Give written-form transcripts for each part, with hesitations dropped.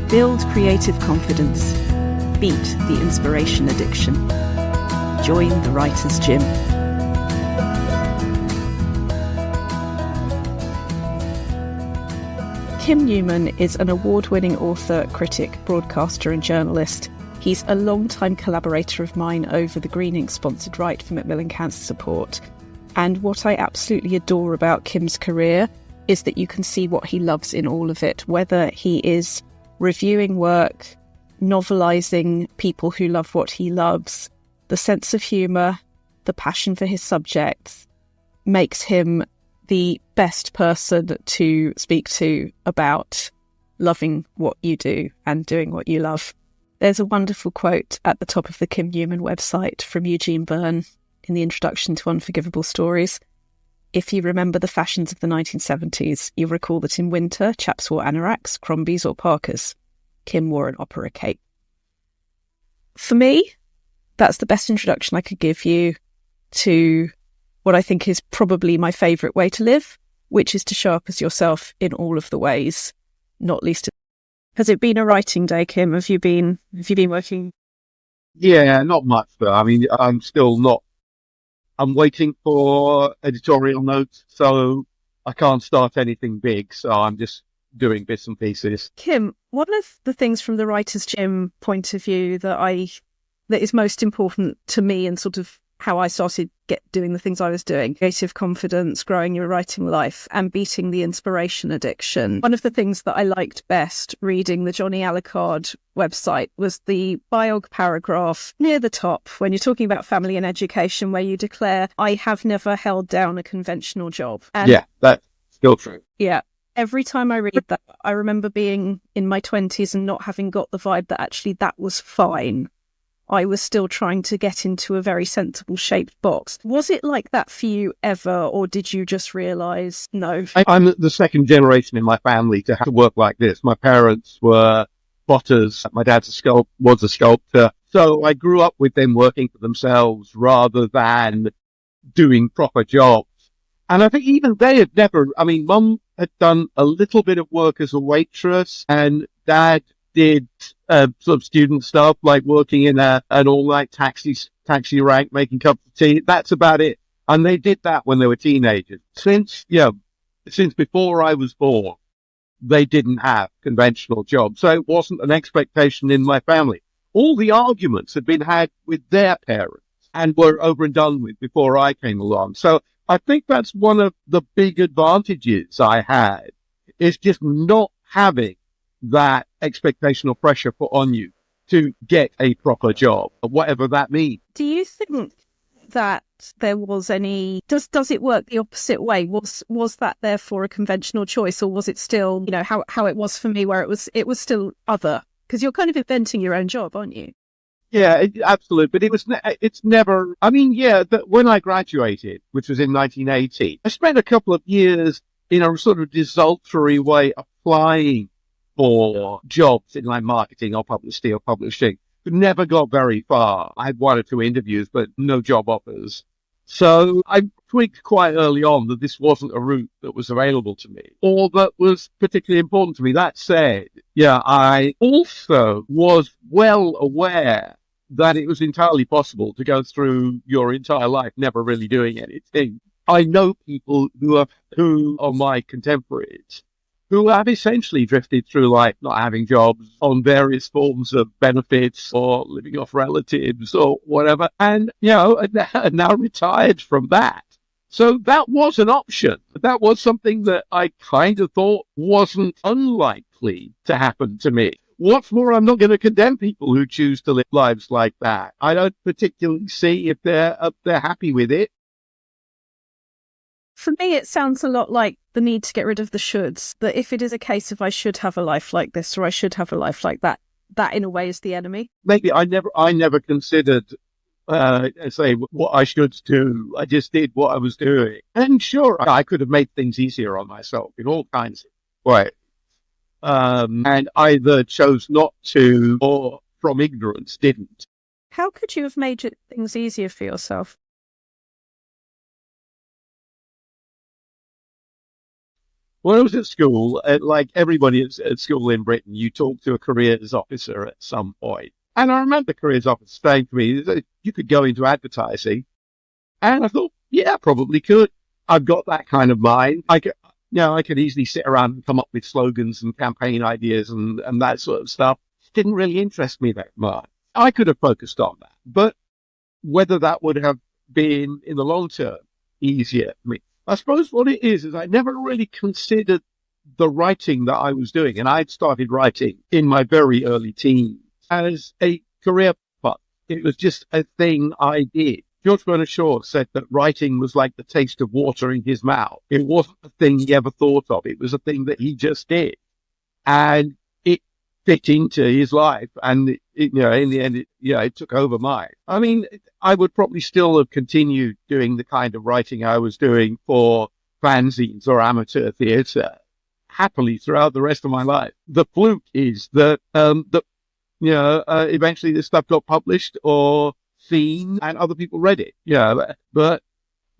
Build creative confidence. Beat the inspiration addiction. Join the Writer's Gym. Kim Newman is an award-winning author, critic, broadcaster and journalist. He's a long-time collaborator of mine over the Green Ink-sponsored Write for Macmillan Cancer Support. And what I absolutely adore about Kim's career is that you can see what he loves in all of it, whether he is reviewing work, novelising people who love what he loves. The sense of humour, the passion for his subjects makes him the best person to speak to about loving what you do and doing what you love. There's a wonderful quote at the top of the Kim Newman website from Eugene Byrne in the introduction to Unforgivable Stories. If you remember the fashions of the 1970s, you'll recall that in winter, chaps wore anoraks, crombies or parkas. Kim wore an opera cape. For me, that's the best introduction I could give you to what I think is probably my favourite way to live, which is to show up as yourself in all of the ways, not least. Has it been a writing day, Kim? Have you been working? Yeah, not much, but I mean, I'm still not. I'm waiting for editorial notes, so I can't start anything big. So I'm just doing bits and pieces. Kim, one of the things from the Writer's Gym point of view that is most important to me and sort of how I started doing the things I was doing, creative confidence, growing your writing life and beating the inspiration addiction. One of the things that I liked best reading the Johnny Alucard website was the biog paragraph near the top when you're talking about family and education, where you declare, I have never held down a conventional job. And yeah, that's still true. Yeah. Every time I read that, I remember being in my 20s and not having got the vibe that actually that was fine. I was still trying to get into a very sensible shaped box. Was it like that for you ever, or did you just realise, no? I'm the second generation in my family to have to work like this. My parents were potters. My dad was a sculptor. So I grew up with them working for themselves rather than doing proper jobs. And I think even they had Mum had done a little bit of work as a waitress, and Dad did sort of student stuff like working in an all-night taxi rank, making cups of tea. That's about it. And they did that when they were teenagers. Since before I was born, they didn't have conventional jobs. So it wasn't an expectation in my family. All the arguments had been had with their parents and were over and done with before I came along. So I think that's one of the big advantages I had, is just not having that expectation or pressure put on you to get a proper job, whatever that means. Do you think that there was any, does it work the opposite way? Was that therefore a conventional choice, or was it still, how it was for me, where it was still other? Because you're kind of inventing your own job, aren't you? Yeah, absolutely. But it's never, when I graduated, which was in 1980, I spent a couple of years in a sort of desultory way applying for jobs in like marketing or publicity or publishing, but never got very far. I had one or two interviews, but no job offers. So I twigged quite early on that this wasn't a route that was available to me, or that was particularly important to me. That said, I also was well aware that it was entirely possible to go through your entire life never really doing anything. I know people who are my contemporaries who have essentially drifted through life not having jobs, on various forms of benefits or living off relatives or whatever, and, are now retired from that. So that was an option. That was something that I kind of thought wasn't unlikely to happen to me. What's more, I'm not going to condemn people who choose to live lives like that. I don't particularly see if they're happy with it. For me, it sounds a lot like the need to get rid of the shoulds. That if it is a case of I should have a life like this or I should have a life like that, that in a way is the enemy. Maybe I never considered, what I should do. I just did what I was doing. And sure, I could have made things easier on myself in all kinds of ways. And either chose not to or from ignorance didn't. How could you have made things easier for yourself? when I was at school, like everybody at school in Britain, you talk to a careers officer at some point. And I remember the careers officer saying to me that you could go into advertising. And I thought, yeah, probably could. I've got that kind of mind. I could easily sit around and come up with slogans and campaign ideas and that sort of stuff. Didn't really interest me that much. I could have focused on that, but whether that would have been in the long term easier for me. I suppose what it is I never really considered the writing that I was doing, and I'd started writing in my very early teens as a career path. It was just a thing I did. George Bernard Shaw said that writing was like the taste of water in his mouth. It wasn't a thing he ever thought of. It was a thing that he just did. And it fit into his life. And, in the end, it took over mine. I mean, I would probably still have continued doing the kind of writing I was doing for fanzines or amateur theatre happily throughout the rest of my life. The fluke is that, eventually this stuff got published or seen and other people read it. But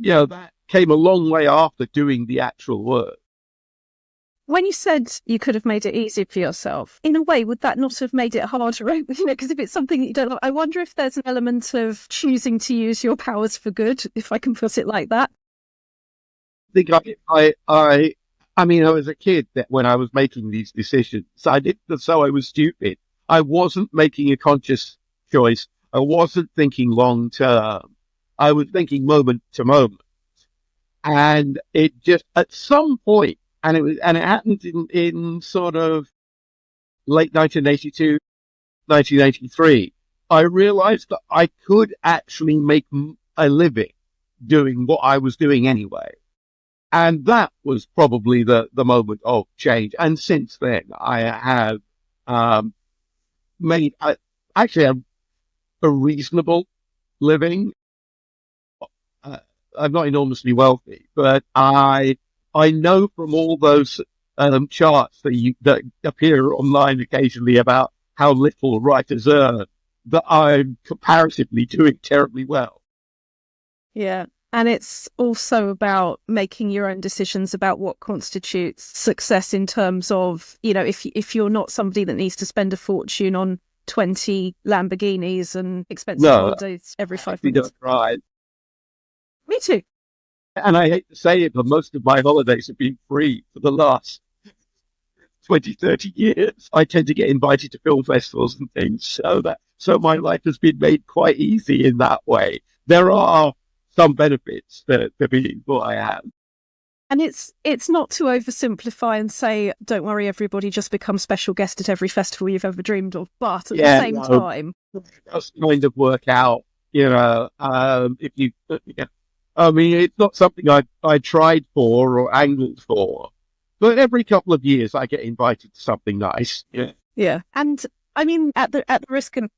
that came a long way after doing the actual work. When you said you could have made it easier for yourself, in a way, would that not have made it harder? Because if it's something that you don't like, I wonder if there's an element of choosing to use your powers for good, if I can put it like that. I mean, I was a kid that when I was making these decisions, I was stupid. I wasn't making a conscious choice. I wasn't thinking long term. I was thinking moment to moment. And it just, at some point, and it happened in sort of late 1982, 1983, I realized that I could actually make a living doing what I was doing anyway. And that was probably the moment of change. And since then, I have made actually a reasonable living. I'm not enormously wealthy, but I know from all those charts that appear online occasionally about how little writers earn that I'm comparatively doing terribly well. Yeah. And it's also about making your own decisions about what constitutes success in terms of, if you're not somebody that needs to spend a fortune on 20 Lamborghinis and expensive holidays every 5 minutes. Don't ride. Me too. And I hate to say it, but most of my holidays have been free for the last 20, 30 years. I tend to get invited to film festivals and things, so my life has been made quite easy in that way. There are some benefits to being what I am. And it's not to oversimplify and say, don't worry, everybody, just become special guest at every festival you've ever dreamed of. But at the same time, it does kind of work out, if you, I mean, it's not something I tried for or angled for, but every couple of years I get invited to something nice. Yeah. Yeah. And I mean, at the risk of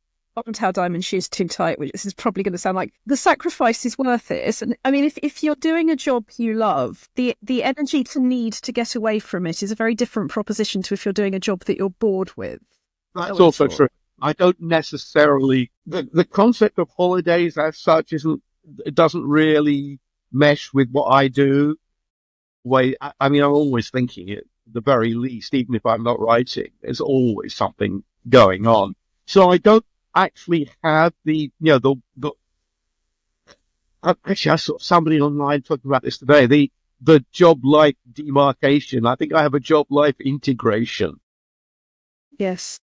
how diamond shoes too tight, which this is probably going to sound like, the sacrifice is worth it. And I mean, if you're doing a job you love, the energy to need to get away from it is a very different proposition to if you're doing a job that you're bored with. That's also true. I don't necessarily, the concept of holidays as such it doesn't really mesh with what I do. I mean, I'm always thinking it, at the very least, even if I'm not writing, there's always something going on. So I don't actually have actually I saw somebody online talking about this today, the job life demarcation. I think I have a job life integration. Yes.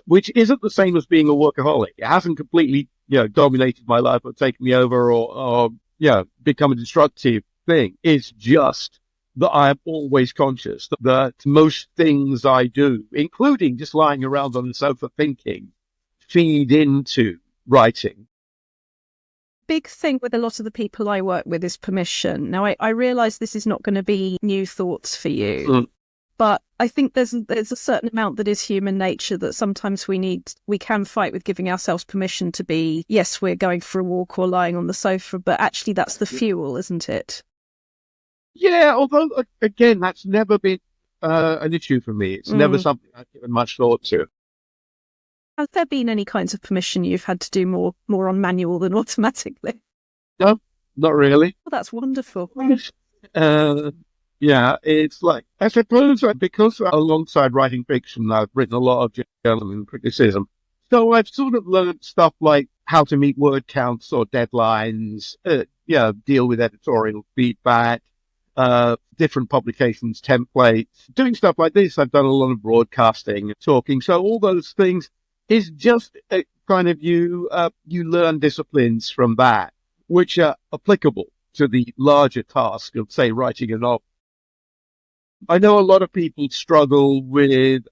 Which isn't the same as being a workaholic. It hasn't completely, dominated my life or taken me over or become a destructive thing. It's just that I am always conscious that most things I do, including just lying around on the sofa thinking, feed into writing. Big thing with a lot of the people I work with is permission. Now, I realise this is not going to be new thoughts for you, but I think there's a certain amount that is human nature that sometimes we can fight with giving ourselves permission to be, yes, we're going for a walk or lying on the sofa, but actually that's the fuel, isn't it? Yeah, although, again, that's never been an issue for me. It's never something I've given much thought to. Has there been any kinds of permission you've had to do more on manual than automatically? No, not really. Well, that's wonderful. Yeah, it's like, I suppose because alongside writing fiction, I've written a lot of journalism and criticism. So I've sort of learned stuff like how to meet word counts or deadlines, deal with editorial feedback, different publications, templates, doing stuff like this. I've done a lot of broadcasting, talking. So all those things is just kind of you learn disciplines from that, which are applicable to the larger task of, say, writing a novel. I know a lot of people struggle with,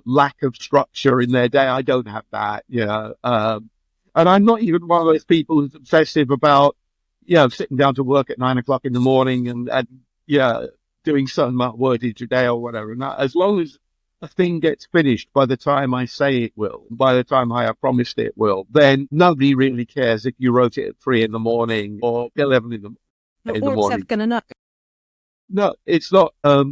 lack of structure in their day. I don't have that, and I'm not even one of those people who's obsessive about, sitting down to work at 9 o'clock in the morning and doing certain amount of wordage a day or whatever. And as long as a thing gets finished by the time I say it will, by the time I have promised it will, then nobody really cares if you wrote it at 3 in the morning or 11 in the morning. What's ever going to know? No, it's not a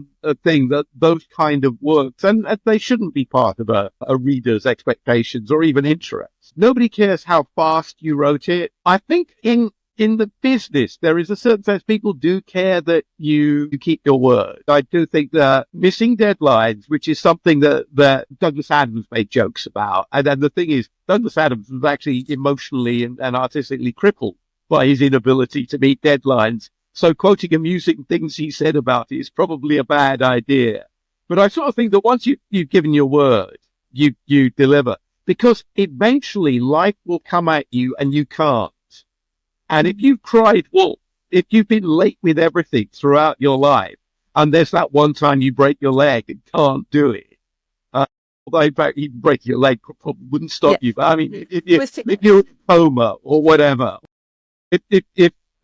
thing that those kind of works, and they shouldn't be part of a reader's expectations or even interests. Nobody cares how fast you wrote it. I think in the business, there is a certain sense people do care that you keep your word. I do think that missing deadlines, which is something that Douglas Adams made jokes about, and then the thing is, Douglas Adams was actually emotionally and artistically crippled by his inability to meet deadlines. So quoting amusing things he said about it is probably a bad idea. But I sort of think that once you've given your word, you deliver. Because eventually life will come at you and you can't. And if you've cried wolf, if you've been late with everything throughout your life, and there's that one time you break your leg and can't do it, although in fact even breaking your leg probably wouldn't stop you. But I mean, if you're in a coma or whatever, if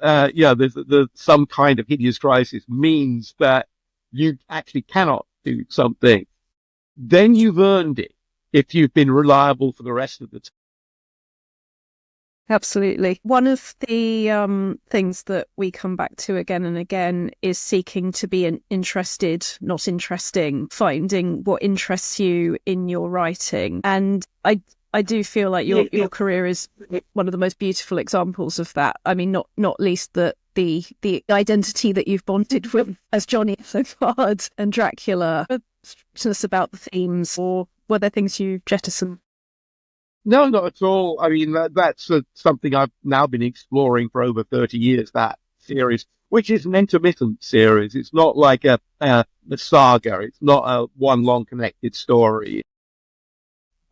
there's some kind of hideous crisis means that you actually cannot do something, then you've earned it if you've been reliable for the rest of the time. Absolutely. One of the things that we come back to again and again is seeking to be interested, not interesting, finding what interests you in your writing. And I do feel like your career is one of the most beautiful examples of that. I mean, not least that the identity that you've bonded with as Johnny so hard and Dracula. Tell us about the themes, or were there things you jettisoned? No, not at all. I mean, that's something I've now been exploring for over 30 years, that series, which is an intermittent series. It's not like a saga. It's not a one long connected story.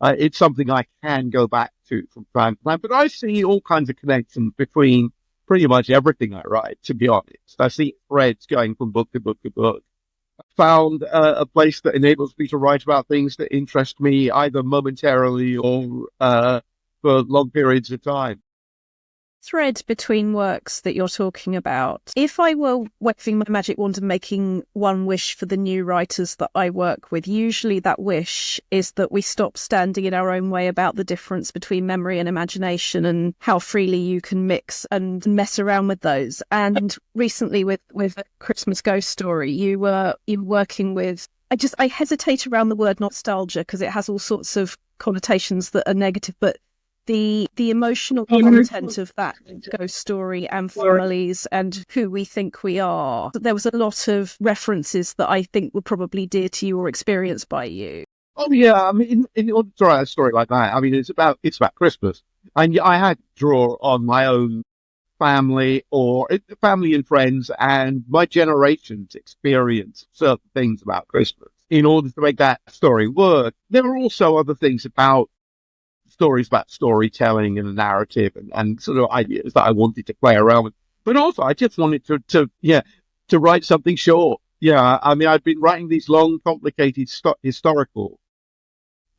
It's something I can go back to from time to time, but I see all kinds of connections between pretty much everything I write, to be honest. I see threads going from book to book to book. I found a place that enables me to write about things that interest me either momentarily or for long periods of time. Thread between works that you're talking about. If I were waving my magic wand and making one wish for the new writers that I work with, usually that wish is that we stop standing in our own way about the difference between memory and imagination and how freely you can mix and mess around with those. And recently with A Christmas Ghost Story, you were working with, I hesitate around the word nostalgia because it has all sorts of connotations that are negative, but the emotional content of that ghost story and families and who we think we are. There was a lot of references that I think were probably dear to you or experienced by you. Oh yeah, I mean, in order to write a story like that, I mean, it's about Christmas, and I had to draw on my own family or family and friends and my generation's experience of certain things about Christmas in order to make that story work. There were also other things about stories about storytelling and a narrative and sort of ideas that I wanted to play around with. But also I just wanted to write something short. Yeah, I mean, I'd been writing these long, complicated historical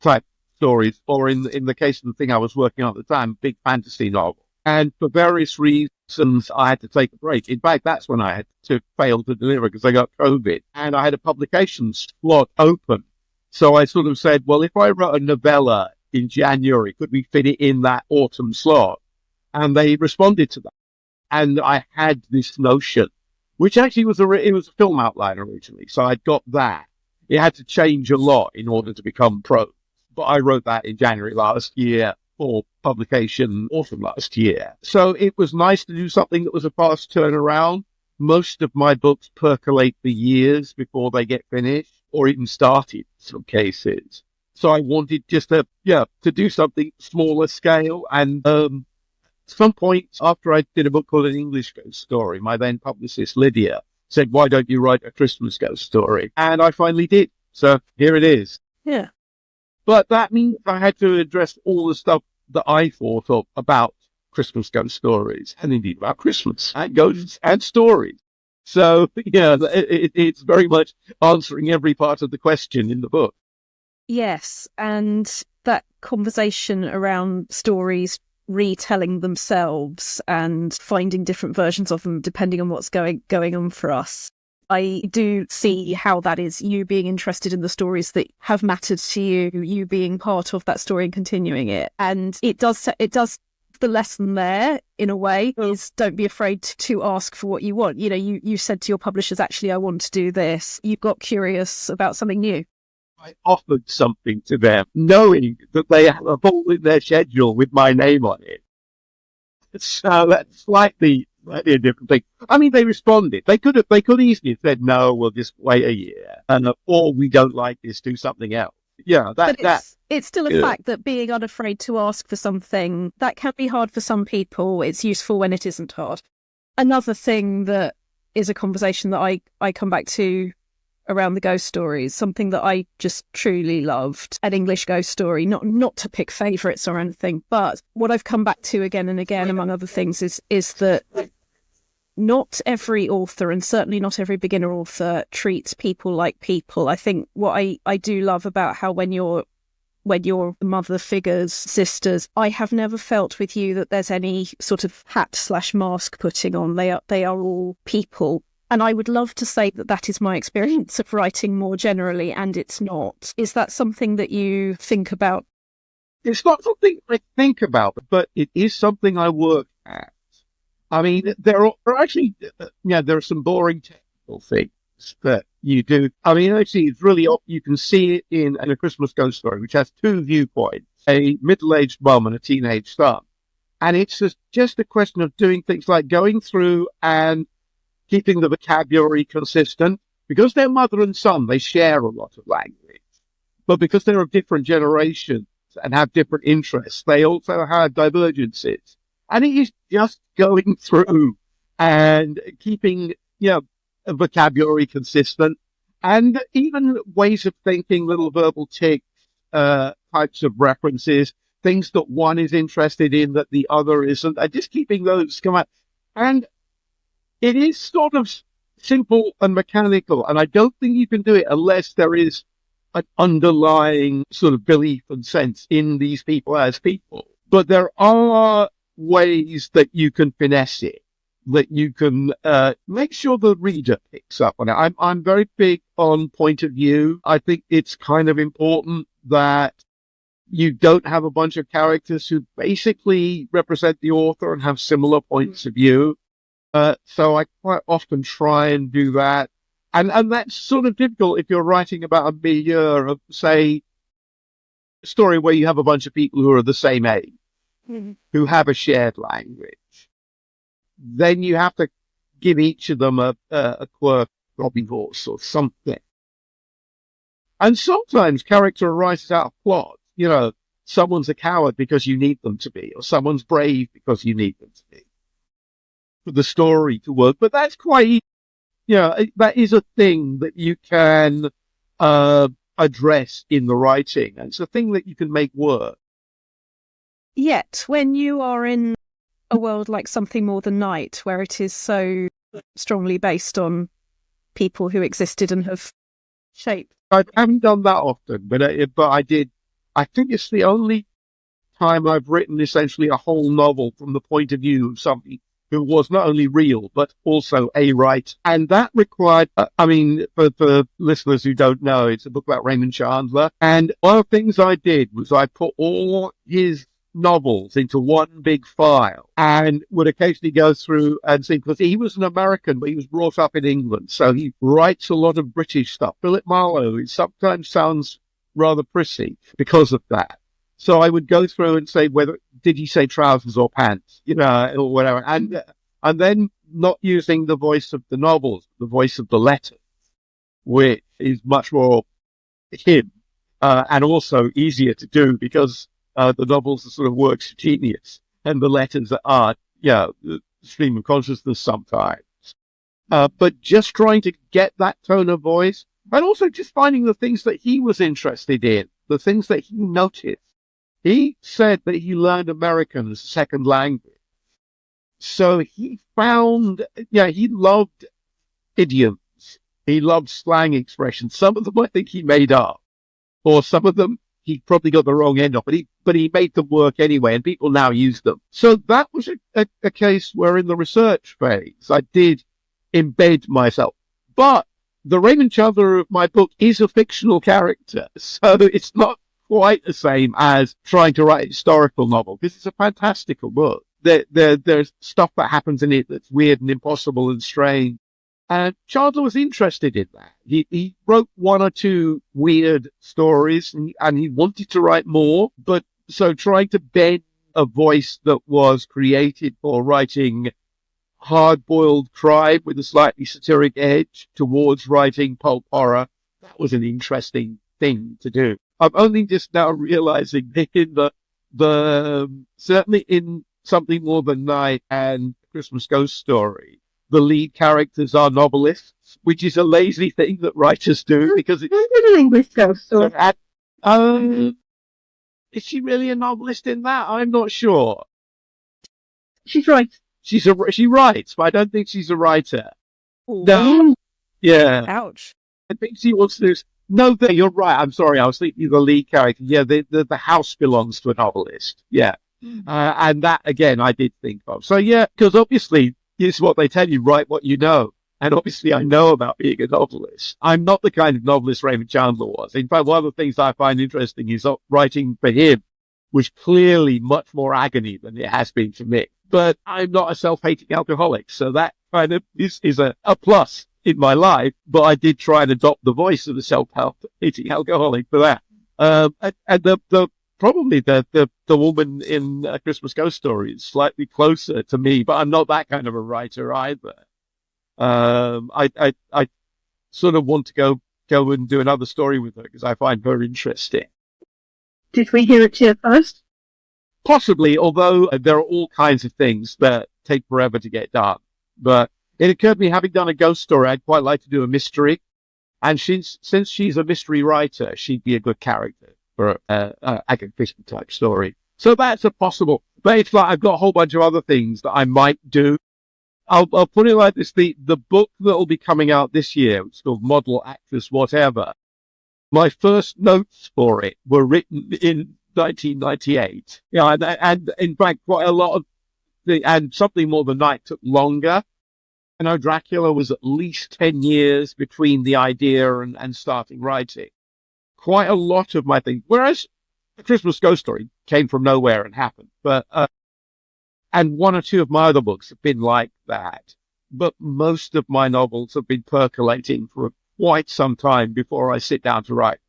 type stories, or in the case of the thing I was working on at the time, big fantasy novel. And for various reasons, I had to take a break. In fact, that's when I had to fail to deliver because I got COVID and I had a publication slot open. So I sort of said, well, if I wrote a novella in January, could we fit it in that autumn slot? And they responded to that. And I had this notion, which actually was it was a film outline originally. So I'd got that. It had to change a lot in order to become prose. But I wrote that in January last year for publication autumn last year. So it was nice to do something that was a fast turnaround. most of my books percolate for years before they get finished or even started in some cases. So I wanted just to do something smaller scale. And at some point after I did a book called An English Ghost Story, my then publicist Lydia said, "Why don't you write a Christmas ghost story?" And I finally did. So here it is. Yeah. But that means I had to address all the stuff that I thought of about Christmas ghost stories, and indeed about Christmas and ghosts and stories. So, yeah, it's very much answering every part of the question in the book. Yes, and that conversation around stories retelling themselves and finding different versions of them depending on what's going on for us. I do see how that is you being interested in the stories that have mattered to you being part of that story and continuing it. And it does, the lesson there in a way is don't be afraid to ask for what you want. You know, you said to your publishers, actually, I want to do this. You got curious about something new. I offered something to them, knowing that they have a hole in their schedule with my name on it. So that's slightly a different thing. I mean, they responded. They could easily have said, "No, we'll just wait a year," or "We don't like this, do something else." Yeah, it's still a fact that being unafraid to ask for something that can be hard for some people. It's useful when it isn't hard. Another thing that is a conversation that I come back to around the ghost stories, something that I just truly loved, an English ghost story, not to pick favourites or anything, but what I've come back to again and again, among other things, is that not every author, and certainly not every beginner author, treats people like people. I think what I do love about how when you're mother figures, sisters, I have never felt with you that there's any sort of hat/mask putting on. They are all people. And I would love to say that is my experience of writing more generally, and it's not. Is that something that you think about? It's not something I think about, but it is something I work at. I mean, there are actually, there are some boring technical things that you do. I mean, actually, it's really, you can see it in A Christmas Ghost Story, which has two viewpoints, a middle-aged mum and a teenage son. And it's just a question of doing things like going through and keeping the vocabulary consistent. Because they're mother and son, they share a lot of language. But because they're of different generations and have different interests, they also have divergences. And it is just going through and keeping, a vocabulary consistent, and even ways of thinking, little verbal tics, types of references, things that one is interested in that the other isn't, and just keeping those come out. And it is sort of simple and mechanical, and I don't think you can do it unless there is an underlying sort of belief and sense in these people as people. But there are ways that you can finesse it, that you can make sure the reader picks up on it. I'm very big on point of view. I think it's kind of important that you don't have a bunch of characters who basically represent the author and have similar points of view. So I quite often try and do that. And that's sort of difficult if you're writing about a milieu of, say, a story where you have a bunch of people who are the same age, who have a shared language. Then you have to give each of them a quirk, Robbie Horse or something. And sometimes character arises out of plot. Someone's a coward because you need them to be, or someone's brave because you need them to be, for the story to work. But that's quite, that is a thing that you can address in the writing. And it's a thing that you can make work. Yet, when you are in a world like Something More Than Night, where it is so strongly based on people who existed and have shaped. I haven't done that often, but I did. I think it's the only time I've written essentially a whole novel from the point of view of somebody who was not only real, but also a writer. And that required, for listeners who don't know, it's a book about Raymond Chandler. And one of the things I did was I put all his novels into one big file and would occasionally go through and see, because he was an American, but he was brought up in England. So he writes a lot of British stuff. Philip Marlowe, it sometimes sounds rather prissy because of that. So I would go through and say, did he say trousers or pants, or whatever. And And then not using the voice of the novels, the voice of the letters, which is much more him, and also easier to do because the novels are sort of works of genius, and the letters are, stream of consciousness sometimes. But just trying to get that tone of voice, and also just finding the things that he was interested in, the things that he noticed. He said that he learned American as a second language. So he found, he loved idioms. He loved slang expressions. Some of them I think he made up, or some of them he probably got the wrong end of, but he made them work anyway, and people now use them. So that was a case where in the research phase, I did embed myself. But the Raymond Chandler of my book is a fictional character, so it's not quite the same as trying to write a historical novel, because it's a fantastical book. There's stuff that happens in it that's weird and impossible and strange. And Chandler was interested in that. He wrote one or two weird stories, and he wanted to write more. But so trying to bend a voice that was created for writing hard-boiled crime with a slightly satiric edge towards writing pulp horror, that was an interesting thing to do. I'm only just now realizing that in certainly in Something More Than Night and Christmas Ghost Story, the lead characters are novelists, which is a lazy thing that writers do because it's an English ghost story. Is she really a novelist in that? I'm not sure. She's right. She writes, but I don't think she's a writer. Ooh. No. Yeah. Ouch. I think she wants to. No, you're right. I'm sorry. I was thinking the lead character. Yeah, the house belongs to a novelist. Yeah. And that, again, I did think of. So, yeah, because obviously, it's what they tell you, write what you know. And obviously, I know about being a novelist. I'm not the kind of novelist Raymond Chandler was. In fact, one of the things I find interesting is writing for him was clearly much more agony than it has been for me. But I'm not a self-hating alcoholic, so that kind of is a plus in my life. But I did try and adopt the voice of the self-hating alcoholic for that. And probably the woman in A Christmas Ghost Story is slightly closer to me, but I'm not that kind of a writer either. I sort of want to go and do another story with her because I find her interesting. Did we hear it here first? Possibly, although there are all kinds of things that take forever to get done. But it occurred to me, having done a ghost story, I'd quite like to do a mystery. And since she's a mystery writer, she'd be a good character for a Agatha Christie type story. So that's a possible. But it's like I've got a whole bunch of other things that I might do. I'll put it like this: the book that will be coming out this year, it's called Model Actress Whatever. My first notes for it were written in 1998. Yeah, and in fact, quite a lot of and Something More Than Night took longer. I know Dracula was at least 10 years between the idea and starting writing. Quite a lot of my things, whereas A Christmas Ghost Story came from nowhere and happened. But and one or two of my other books have been like that. But most of my novels have been percolating for quite some time before I sit down to write.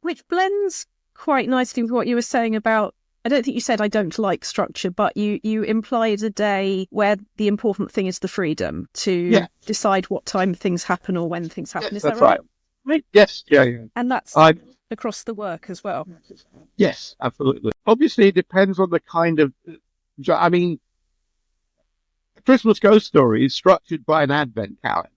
Which blends quite nicely with what you were saying about, I don't think you said I don't like structure, but you implied a day where the important thing is the freedom to decide what time things happen or when things happen. Yes, is that's that right? Right. Yes. Yeah. And that's across the work as well. Yes, absolutely. Obviously, it depends on the kind of, I mean, Christmas Ghost Story is structured by an advent calendar.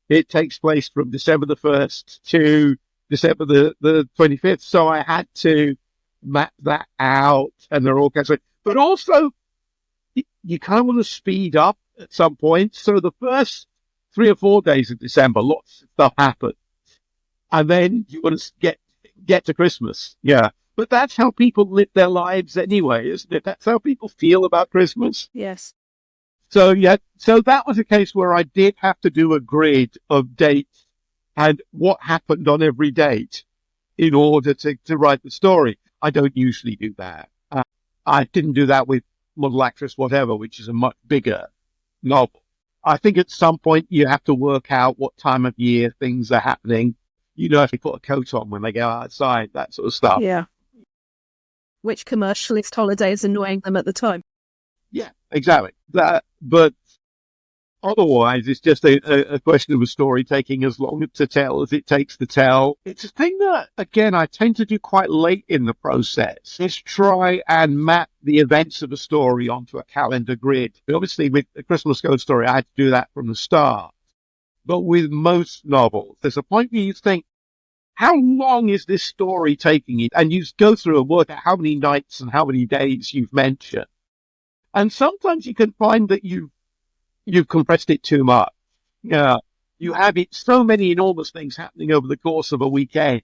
It takes place from December the 1st to December the 25th. So I had to map that out, and there are all kinds of, but also you kind of want to speed up at some point. So the first 3 or 4 days of December, lots of stuff happens. And then you want to get to Christmas. Yeah. But that's how people live their lives anyway, isn't it? That's how people feel about Christmas. Yes. So, yeah, so that was a case where I did have to do a grid of dates and what happened on every date in order to write the story. I don't usually do that. I didn't do that with Model Actress Whatever, which is a much bigger novel. I think at some point you have to work out what time of year things are happening. You know, if they put a coat on when they go outside, that sort of stuff. Yeah. Which commercialist holiday is annoying them at the time? Yeah, exactly. But otherwise, it's just a question of a story taking as long to tell as it takes to tell. It's a thing that, again, I tend to do quite late in the process, is try and map the events of a story onto a calendar grid. Obviously, with A Christmas Ghost Story, I had to do that from the start. But with most novels, there's a point where you think, how long is this story taking you? And you go through and work out how many nights and how many days you've mentioned. And sometimes you can find that you've compressed it too much. Yeah. You have so many enormous things happening over the course of a weekend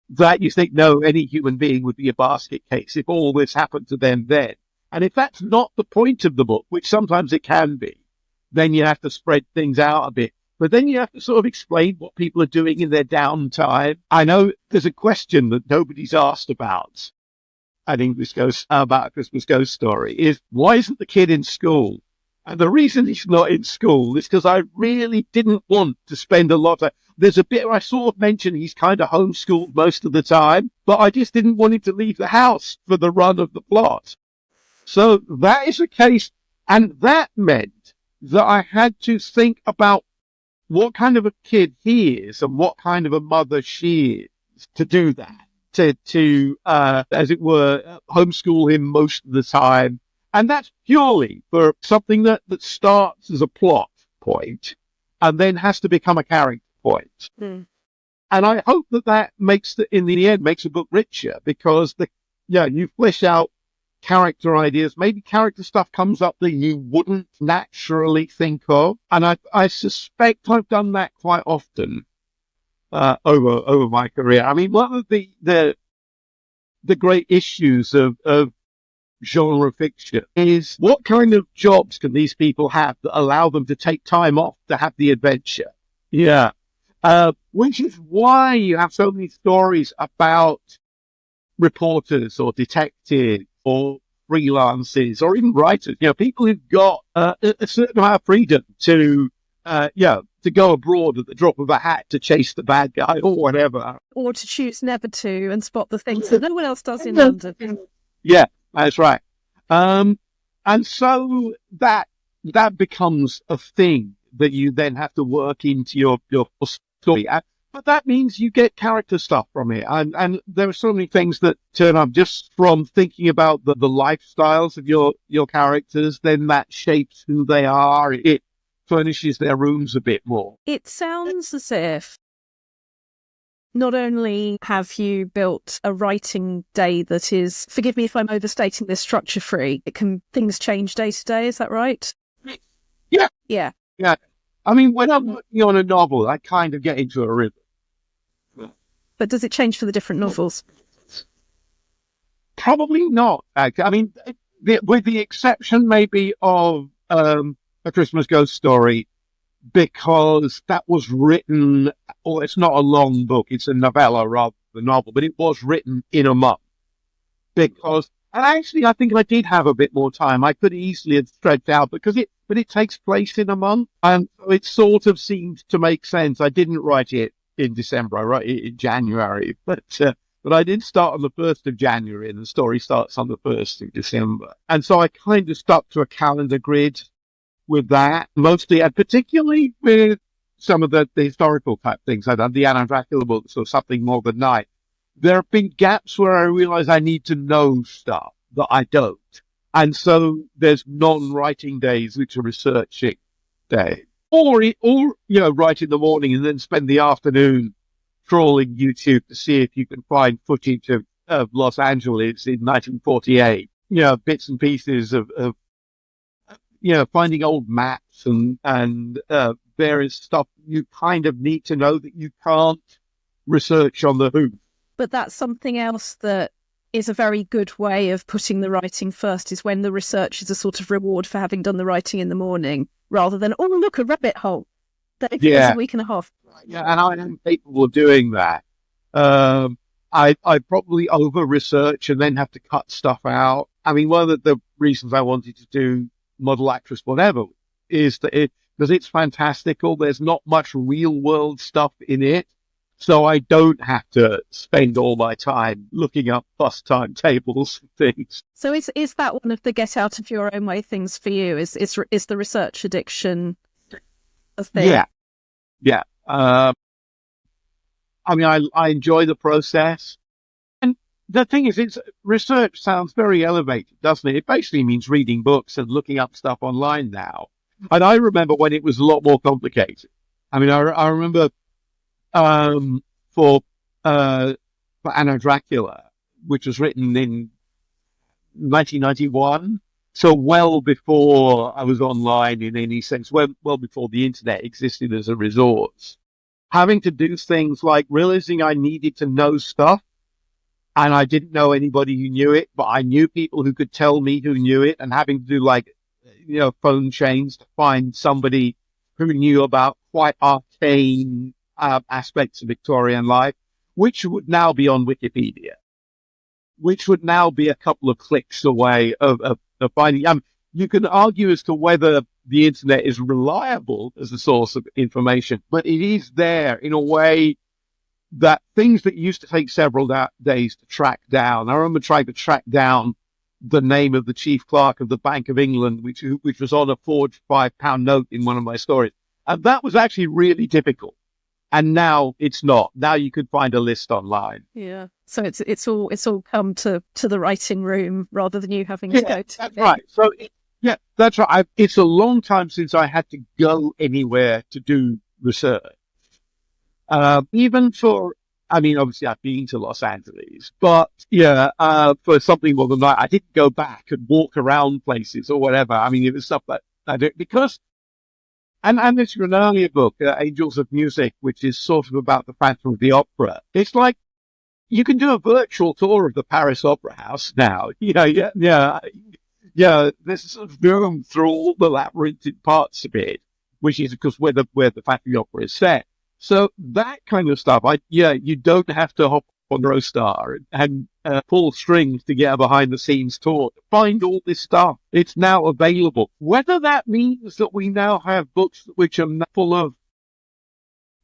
that you think, no, any human being would be a basket case if all this happened to them then. And if that's not the point of the book, which sometimes it can be, then you have to spread things out a bit. But then you have to sort of explain what people are doing in their downtime. I know there's a question that nobody's asked about about A Christmas Ghost Story is, why isn't the kid in school? And the reason he's not in school is because I really didn't want to spend a lot of... There's a bit where I sort of mentioned he's kind of homeschooled most of the time, but I just didn't want him to leave the house for the run of the plot. So that is a case, and that meant that I had to think about what kind of a kid he is and what kind of a mother she is to do that, to as it were, homeschool him most of the time. And that's purely for something that starts as a plot point and then has to become a character point. Mm. And I hope that in the end, makes a book richer, because you flesh out character ideas. Maybe character stuff comes up that you wouldn't naturally think of. And I suspect I've done that quite often over my career. I mean, one of the great issues of genre fiction is, what kind of jobs can these people have that allow them to take time off to have the adventure? Yeah. Which is why you have so many stories about reporters or detectives or freelancers or even writers, people who've got a certain amount of freedom to go abroad at the drop of a hat to chase the bad guy or whatever. Or to choose never to and spot the things that no one else does in London. Yeah, that's right. And so that becomes a thing that you then have to work into your story. But that means you get character stuff from it. And there are so many things that turn up just from thinking about the lifestyles of your characters. Then that shapes who they are. It furnishes their rooms a bit more. It sounds as if not only have you built a writing day that is, forgive me if I'm overstating this, structure free, things change day to day, is that right? Yeah. Yeah. Yeah. I mean, when I'm working on a novel, I kind of get into a rhythm. But does it change for the different novels? Probably not. I mean, with the exception maybe of A Christmas Ghost Story, because that was written, or it's not a long book, it's a novella rather than a novel, but it was written in a month. And actually, I think I did have a bit more time. I could easily have stretched out, but it takes place in a month, and it sort of seemed to make sense. I didn't write it in December, I wrote it in January, but I did start on the 1st of January, and the story starts on the 1st of December. And so I kind of stuck to a calendar grid with that, mostly, and particularly with some of the historical type things. I've done the Anna Dracula books or Something More Than Night. There have been gaps where I realize I need to know stuff that I don't. And so there's non-writing days, which are researching days. Or write in the morning and then spend the afternoon trawling YouTube to see if you can find footage of Los Angeles in 1948. Bits and pieces of finding old maps and various stuff you kind of need to know that you can't research on the hoof. But that's something else that is a very good way of putting the writing first, is when the research is a sort of reward for having done the writing in the morning, rather than, oh, look, a rabbit hole. That is a week and a half. Yeah, and I am capable of doing that. I probably over-research and then have to cut stuff out. I mean, one of the reasons I wanted to do Model Actress Whatever is that because it's fantastical. There's not much real-world stuff in it. so I don't have to spend all my time looking up bus timetables and things. So is that one of the get out of your own way things for you? Is the research addiction a thing? Yeah. I mean, I enjoy the process. And the thing is, research sounds very elevated, doesn't it? It basically means reading books and looking up stuff online now. And I remember when it was a lot more complicated. I mean, I remember for Anna Dracula, which was written in 1991, so well before I was online in any sense, well before the internet existed as a resource. Having to do things like realizing I needed to know stuff, and I didn't know anybody who knew it, but I knew people who could tell me who knew it, and having to do phone chains to find somebody who knew about quite arcane aspects of Victorian life, which would now be on Wikipedia, which would now be a couple of clicks away of finding. You can argue as to whether the internet is reliable as a source of information, but it is there in a way that things that used to take several days to track down. I remember trying to track down the name of the chief clerk of the Bank of England, which was on a forged £5 note in one of my stories. And that was actually really difficult. And now it's not. Now you could find a list online. Yeah. So it's all come to the writing room rather than you having to go to. That's right. So that's right. It's a long time since I had to go anywhere to do research. Even for, I mean, obviously I've been to Los Angeles, but for something more than that, I didn't go back and walk around places or whatever. I mean, it was stuff that I did because. And it's an earlier book, Angels of Music, which is sort of about the Phantom of the Opera. It's like you can do a virtual tour of the Paris Opera House now. There's sort of room through all the labyrinthine parts of it, which is, of course, where the Phantom of the Opera is set. So that kind of stuff, you don't have to hop on Eurostar and pull strings to get a behind-the-scenes tour. Find all this stuff. It's now available. Whether that means that we now have books which are full of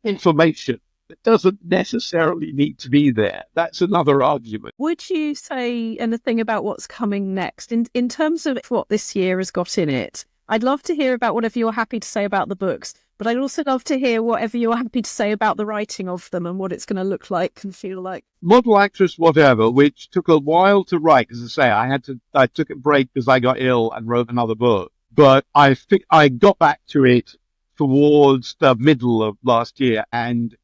information that doesn't necessarily need to be there, that's another argument. Would you say anything about what's coming next? In terms of what this year has got in it, I'd love to hear about whatever you're happy to say about the books, but I'd also love to hear whatever you're happy to say about the writing of them and what it's going to look like and feel like. Model Actress Whatever, which took a while to write, as I say, I took a break because I got ill and wrote another book. But I got back to it towards the middle of last year and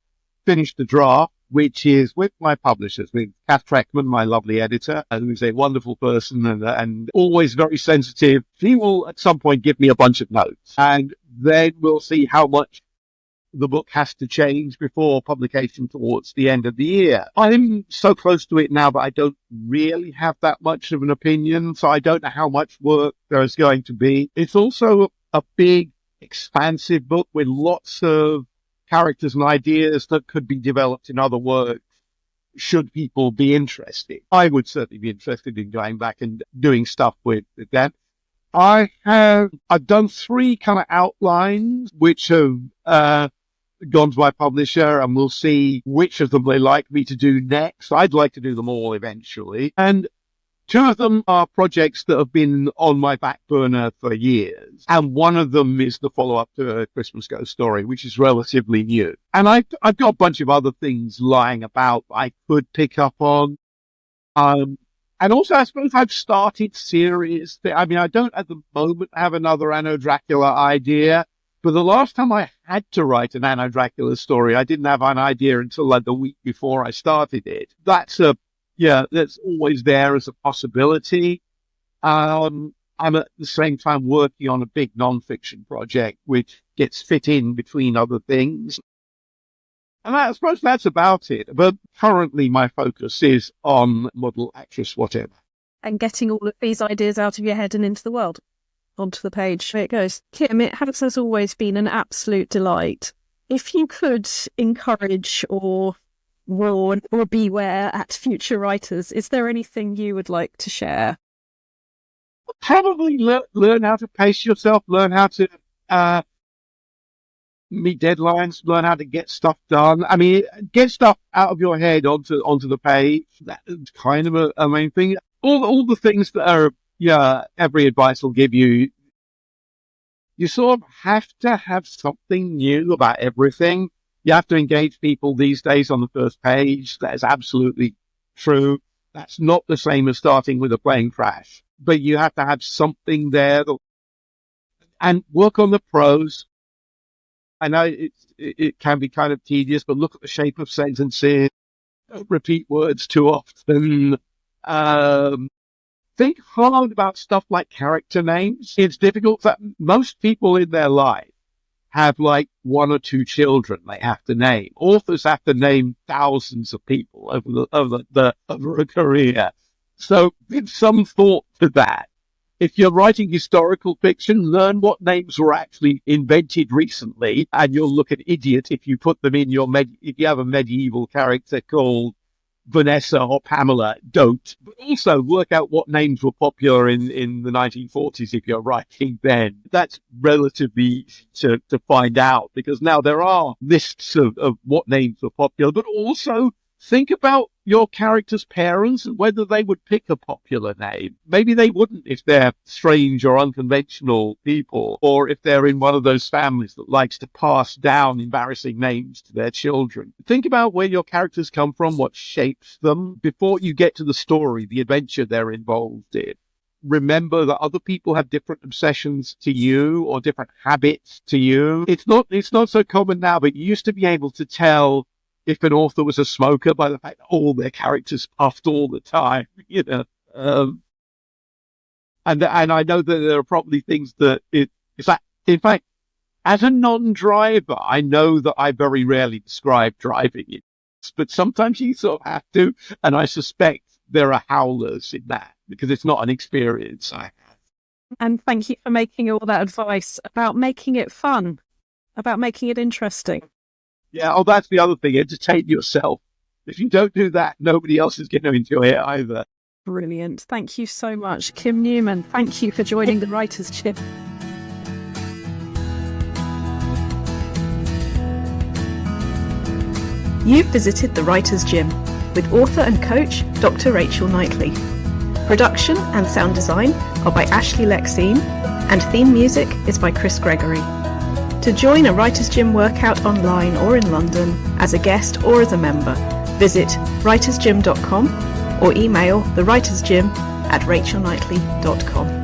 finished the draft, which is with my publishers, with Kath Treckman, my lovely editor, who's a wonderful person and always very sensitive. She will at some point give me a bunch of notes, and then we'll see how much the book has to change before publication towards the end of the year. I'm so close to it now, but I don't really have that much of an opinion, so I don't know how much work there is going to be. It's also a big, expansive book with lots of characters and ideas that could be developed in other works should people be interested. I would certainly be interested in going back and doing stuff with them. I've done 3 kind of outlines which have gone to my publisher, and we'll see which of them they like me to do next. I'd like to do them all eventually. And 2 of them are projects that have been on my back burner for years. And one of them is the follow-up to A Christmas Ghost Story, which is relatively new. And I've got a bunch of other things lying about I could pick up on. And also, I suppose I've started series. I mean, I don't at the moment have another Anno Dracula idea. But the last time I had to write an Anno Dracula story, I didn't have an idea until like the week before I started it. That's always there as a possibility. I'm at the same time working on a big non-fiction project, which gets fit in between other things. And I suppose that's about it. But currently my focus is on Model Actress Whatever. And getting all of these ideas out of your head and into the world, onto the page. Here it goes. Kim, it has, as always, been an absolute delight. If you could encourage or warn or beware at future writers, is there anything you would like to share? Probably learn how to pace yourself, learn how to meet deadlines, learn how to get stuff done. I mean, get stuff out of your head onto the page. That's kind of a main thing. All the things that are, every advice will give you. You sort of have to have something new about everything. You have to engage people these days on the first page. That is absolutely true. That's not the same as starting with a plane crash. But you have to have something there and work on the prose. I know it can be kind of tedious, but look at the shape of sentences. Don't repeat words too often. Think hard about stuff like character names. It's difficult that most people in their life have like one or two children they have to name. Authors have to name thousands of people over a career. So give some thought to that. If you're writing historical fiction, learn what names were actually invented recently, and you'll look an idiot if you put them in if you have a medieval character called Vanessa or Pamela. Don't. But also work out what names were popular in the 1940s if you're writing then. That's relatively easy to find out, because now there are lists of what names were popular, but also think about your character's parents and whether they would pick a popular name. Maybe they wouldn't if they're strange or unconventional people, or if they're in one of those families that likes to pass down embarrassing names to their children. Think about where your characters come from, what shapes them, before you get to the story, the adventure they're involved in. Remember that other people have different obsessions to you or different habits to you. It's not so common now, but you used to be able to tell if an author was a smoker by the fact that all their characters puffed all the time, And I know that there are probably things that in fact, as a non-driver, I know that I very rarely describe driving it, but sometimes you sort of have to, and I suspect there are howlers in that because it's not an experience I have. And thank you for making all that advice about making it fun, about making it interesting. Yeah, that's the other thing. Entertain yourself. If you don't do that, nobody else is going to enjoy it either. Brilliant. Thank you so much. Kim Newman, thank you for joining the Writers' Gym. You've visited the Writers' Gym with author and coach Dr Rachel Knightley. Production and sound design are by Ashley Lexine, and theme music is by Chris Gregory. To join a Writers' Gym workout online or in London, as a guest or as a member, visit writersgym.com or email thewritersgym@rachelknightley.com.